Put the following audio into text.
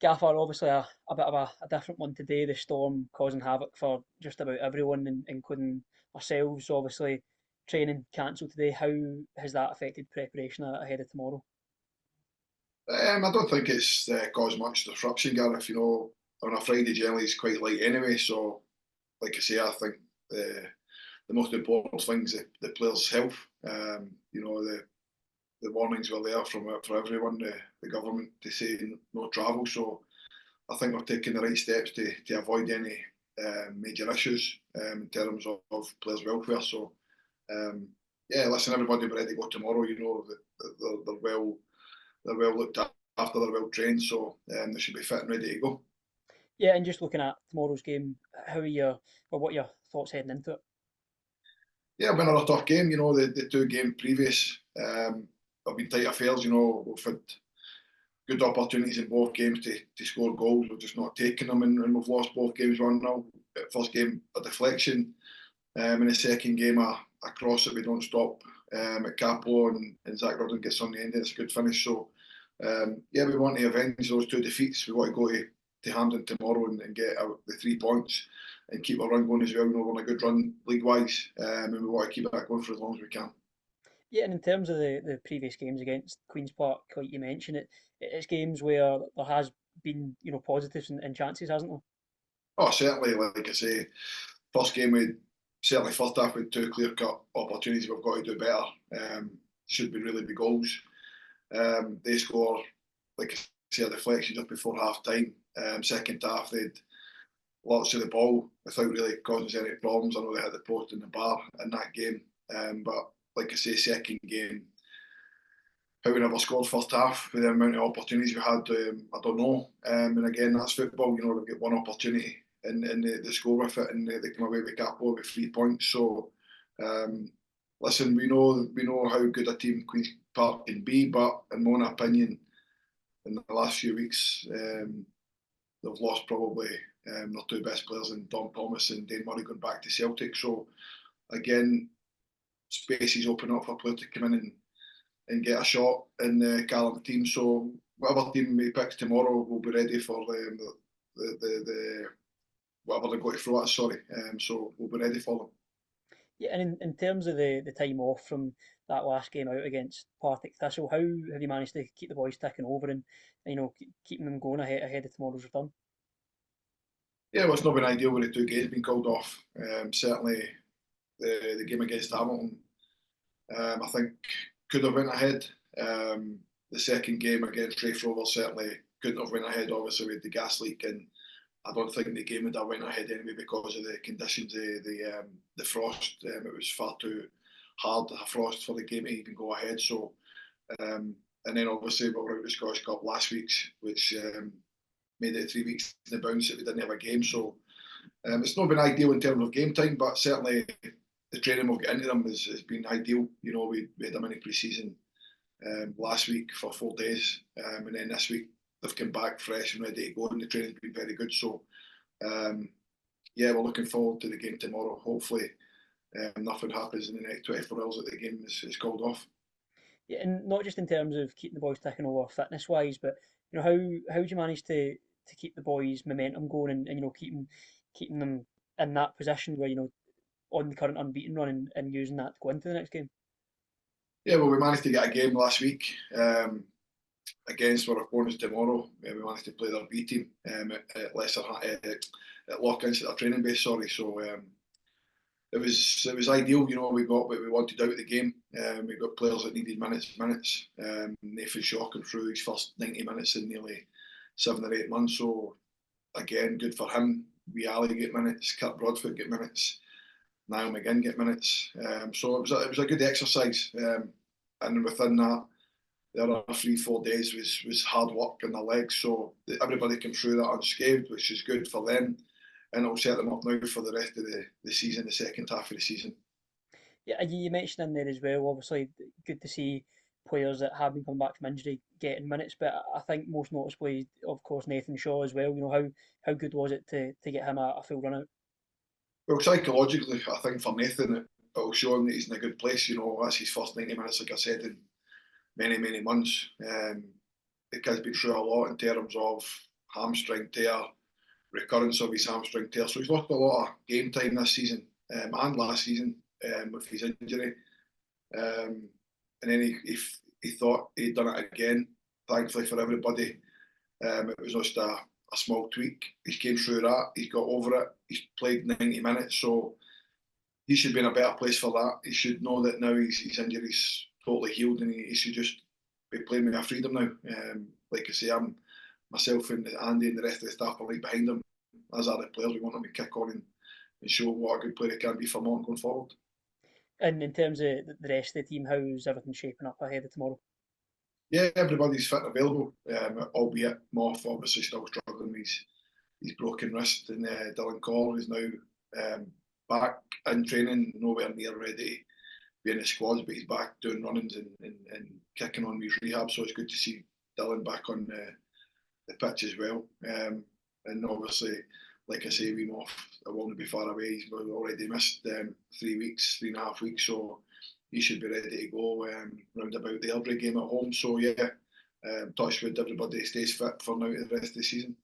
Gaffer, obviously a bit of a different one today. The storm causing havoc for just about everyone, including ourselves. Obviously, training cancelled today. How has that affected preparation ahead of tomorrow? I don't think it's caused much disruption, Gareth. On a Friday generally is quite light anyway. So, like I say, I think the most important thing is the players' health. The warnings were there from for everyone, the government, to say no travel. So I think we're taking the right steps to avoid any major issues in terms of players' welfare. So yeah, listen, everybody will be ready to go tomorrow. They're well looked after, they're well trained, so they should be fit and ready to go. Yeah, and just looking at tomorrow's game, how are your or what are your thoughts heading into it? Yeah, been another tough game. The two game previous have been tight affairs. We've had good opportunities in both games to score goals. We're just not taking them, and we've lost both games 1-0. First game, a deflection. In the second game, a cross that we don't stop at Capo, and Zach Rudden gets on the end. It's a good finish. So, yeah, we want to avenge those two defeats. We want to go to Hampden tomorrow and get out the 3 points and keep our run going as well. We're on a good run league-wise, and we want to keep that going for as long as we can. Yeah, and in terms of the previous games against Queens Park, like you mentioned, it's games where there has been positives and chances, hasn't there? Oh, certainly, like I say, first game we certainly first half with two clear cut opportunities. We've got to do better. Should be really be goals. They score, like I say, a deflection just before half time. Second half, they'd lots of the ball without really causing us any problems. I know they had the post and the bar in that game. But like I say, second game, how we never scored first half with the amount of opportunities we had, I don't know. And again, that's football. They've got one opportunity and they score with it, and they come away with Capo with 3 points. So, listen, we know how good a team Queens Park can be, but in my own opinion, in the last few weeks, they've lost probably their two best players in Don Thomas and Dane Murray going back to Celtic. So again, spaces open up for players to come in and get a shot in the Callum team. So whatever team we pick tomorrow, we'll be ready for the whatever they're going to throw at us. Sorry, so we'll be ready for them. Yeah, and in terms of the time off from that last game out against Partick Thistle, how have you managed to keep the boys ticking over and keeping them going ahead of tomorrow's return? Yeah, well, it's not been ideal with the two games being called off. Certainly, the game against Hamilton, I think, could have went ahead. The second game against Raith Rovers certainly couldn't have went ahead. Obviously, with the gas leak, and I don't think the game would have went ahead anyway because of the conditions, the frost. It was far too hard a frost for the game to even go ahead. So, and then obviously we were out the Scottish Cup last week, which made it 3 weeks in the bounce that we didn't have a game. So it's not been ideal in terms of game time, but certainly the training we've got into them has been ideal. We had a mini pre-season last week for 4 days, and then this week they've come back fresh and ready to go, and the training's been very good. So yeah, we're looking forward to the game tomorrow. Hopefully nothing happens in the next 24 hours that the game is called off. Yeah, and not just in terms of keeping the boys ticking over fitness wise, but how do you manage to keep the boys' momentum going and keeping them in that position where on the current unbeaten run and using that to go into the next game? Yeah, well, we managed to get a game last week against our opponents tomorrow. We managed to play their B team at Lesser at Lock instead of training base. Sorry, so it was ideal. We got what we wanted out of the game. We got players that needed minutes. Nathan Shaw came through his first 90 minutes in nearly 7 or 8 months. So again, good for him. We Ali get minutes. Kurt Broadfoot get minutes. Niall McGinn get minutes. So it was a good exercise. And within that, the other 3 4 days was hard work in the legs. So everybody came through that unscathed, which is good for them, and it'll set them up now for the rest of the season, the second half of the season. Yeah, and you mentioned in there as well. Obviously, good to see players that have been coming back from injury getting minutes, but I think most noticeably, of course, Nathan Shaw as well. How good was it to get him a full run out? Well, psychologically, I think for Nathan, it'll show him that he's in a good place. That's his first 90 minutes, like I said, in many months. The kid's been through a lot in terms of hamstring tear, recurrence of his hamstring tear. So he's lost a lot of game time this season and last season with his injury. And then he thought he'd done it again. Thankfully for everybody, it was just a small tweak. He came through that. He's got over it. He's played 90 minutes, so he should be in a better place for that. He should know that now his injury's totally healed, and he should just be playing with a freedom now. Like I say, I'm myself and Andy and the rest of the staff are right behind him, as are the players. We want him to kick on and show what a good player he can be for Morton going forward. And in terms of the rest of the team, how's everything shaping up ahead of tomorrow? Yeah, everybody's fit and available, albeit Moff obviously still struggling with his broken wrist, and Dylan Cole is now back in training, nowhere near ready to be in the squads, but he's back doing runnings and kicking on with his rehab, so it's good to see Dylan back on the pitch as well. And obviously, like I say, we know it won't be far away. He's already missed 3 weeks, 3.5 weeks, so he should be ready to go round about the Imrie game at home. So yeah, touch wood, everybody stays fit for now to the rest of the season.